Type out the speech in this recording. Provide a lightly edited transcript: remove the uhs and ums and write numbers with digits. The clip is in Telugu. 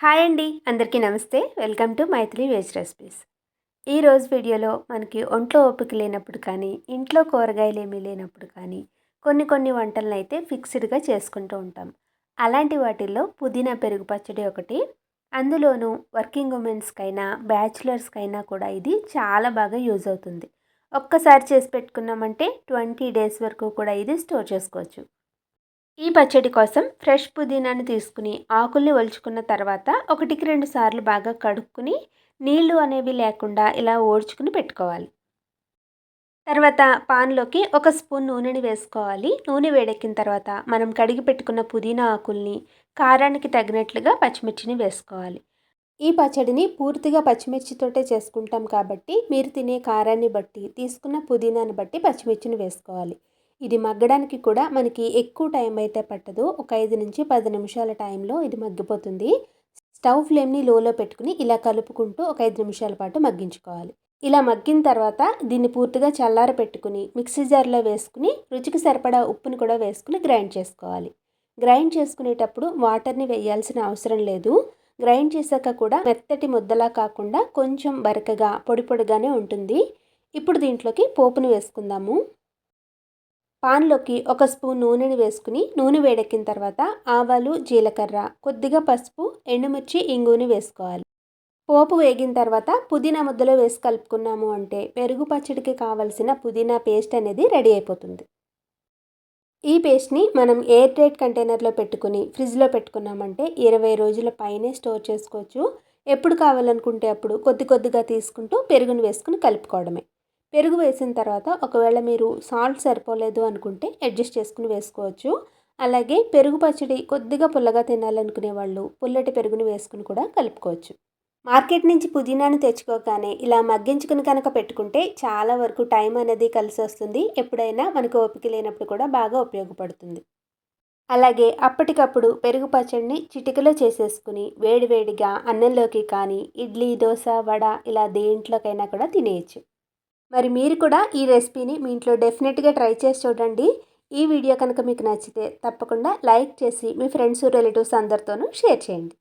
హాయ్ అండి, అందరికీ నమస్తే. Welcome to Mythili veg recipes. ఈరోజు వీడియోలో మనకి ఒంట్లో ఓపిక లేనప్పుడు కానీ, ఇంట్లో కూరగాయలు ఏమీ లేనప్పుడు కానీ, కొన్ని వంటలను అయితే ఫిక్స్డ్గా చేసుకుంటూ ఉంటాం. అలాంటి వాటిల్లో పుదీనా పెరుగు పచ్చడి ఒకటి. అందులోనూ వర్కింగ్ ఉమెన్స్కైనా బ్యాచిలర్స్కైనా కూడా ఇది చాలా బాగా యూజ్ అవుతుంది. ఒక్కసారి చేసి పెట్టుకున్నామంటే 20 డేస్ వరకు కూడా ఇది స్టోర్ చేసుకోవచ్చు. ఈ పచ్చడి కోసం ఫ్రెష్ పుదీనాను తీసుకుని ఆకుల్ని ఒలుచుకున్న తర్వాత 1-2 సార్లు బాగా కడుక్కుని నీళ్లు అనేవి లేకుండా ఇలా ఓడ్చుకుని పెట్టుకోవాలి. తర్వాత పాన్లోకి 1 స్పూన్ నూనెని వేసుకోవాలి. నూనె వేడెక్కిన తర్వాత మనం కడిగి పెట్టుకున్న పుదీనా ఆకుల్ని, కారానికి తగినట్లుగా పచ్చిమిర్చిని వేసుకోవాలి. ఈ పచ్చడిని పూర్తిగా పచ్చిమిర్చితోటే చేసుకుంటాం కాబట్టి మీరు తినే కారాన్ని బట్టి, తీసుకున్న పుదీనాను బట్టి పచ్చిమిర్చిని వేసుకోవాలి. ఇది మగ్గడానికి కూడా మనకి ఎక్కువ టైం అయితే పట్టదు. ఒక 5-10 నిమిషాల టైంలో ఇది మగ్గిపోతుంది. స్టవ్ ఫ్లేమ్ని లోలో పెట్టుకుని ఇలా కలుపుకుంటూ ఒక 5 నిమిషాల పాటు మగ్గించుకోవాలి. ఇలా మగ్గిన తర్వాత దీన్ని పూర్తిగా చల్లార పెట్టుకుని మిక్సీ జార్లో వేసుకుని రుచికి సరిపడా ఉప్పుని కూడా వేసుకుని గ్రైండ్ చేసుకోవాలి. గ్రైండ్ చేసుకునేటప్పుడు వాటర్ని వేయాల్సిన అవసరం లేదు. గ్రైండ్ చేశాక కూడా మెత్తటి ముద్దలా కాకుండా కొంచెం బరకగా పొడిగానే ఉంటుంది. ఇప్పుడు దీంట్లోకి పోపును వేసుకుందాము. పాన్లోకి 1 స్పూన్ నూనెని వేసుకుని నూనె వేడెక్కిన తర్వాత ఆవాలు, జీలకర్ర, కొద్దిగా పసుపు, ఎండుమిర్చి, ఇంగువని వేసుకోవాలి. పోపు వేగిన తర్వాత పుదీనా ముద్దలో వేసి కలుపుకున్నాము అంటే పెరుగు పచ్చడికి కావలసిన పుదీనా పేస్ట్ అనేది రెడీ అయిపోతుంది. ఈ పేస్ట్ని మనం ఎయిర్ టైట్ కంటైనర్లో పెట్టుకుని ఫ్రిడ్జ్లో పెట్టుకున్నామంటే 20 రోజుల పైనే స్టోర్ చేసుకోవచ్చు. ఎప్పుడు కావాలనుకుంటే అప్పుడు కొద్దిగా తీసుకుంటూ పెరుగును వేసుకుని కలుపుకోవడమే. పెరుగు వేసిన తర్వాత ఒకవేళ మీరు సాల్ట్ సరిపోలేదు అనుకుంటే అడ్జస్ట్ చేసుకుని వేసుకోవచ్చు. అలాగే పెరుగు పచ్చడి కొద్దిగా పుల్లగా తినాలనుకునే వాళ్ళు పుల్లటి పెరుగుని వేసుకుని కూడా కలుపుకోవచ్చు. మార్కెట్ నుంచి పుదీనాను తెచ్చుకోగానే ఇలా మగ్గించుకుని కనుక పెట్టుకుంటే చాలా వరకు టైం అనేది కలిసి వస్తుంది. ఎప్పుడైనా మనకు ఓపిక లేనప్పుడు కూడా బాగా ఉపయోగపడుతుంది. అలాగే అప్పటికప్పుడు పెరుగు పచ్చడిని చిటికలో చేసేసుకుని వేడివేడిగా అన్నంలోకి కానీ, ఇడ్లీ, దోశ, వడ ఇలా దేంట్లోకైనా కూడా తినేయచ్చు. మరి మీరు కూడా ఈ రెసిపీని మీ ఇంట్లో డెఫినెట్గా ట్రై చేసి చూడండి. ఈ వీడియో కనుక మీకు నచ్చితే తప్పకుండా లైక్ చేసి మీ ఫ్రెండ్స్, రిలేటివ్స్ అందరితోనూ షేర్ చేయండి.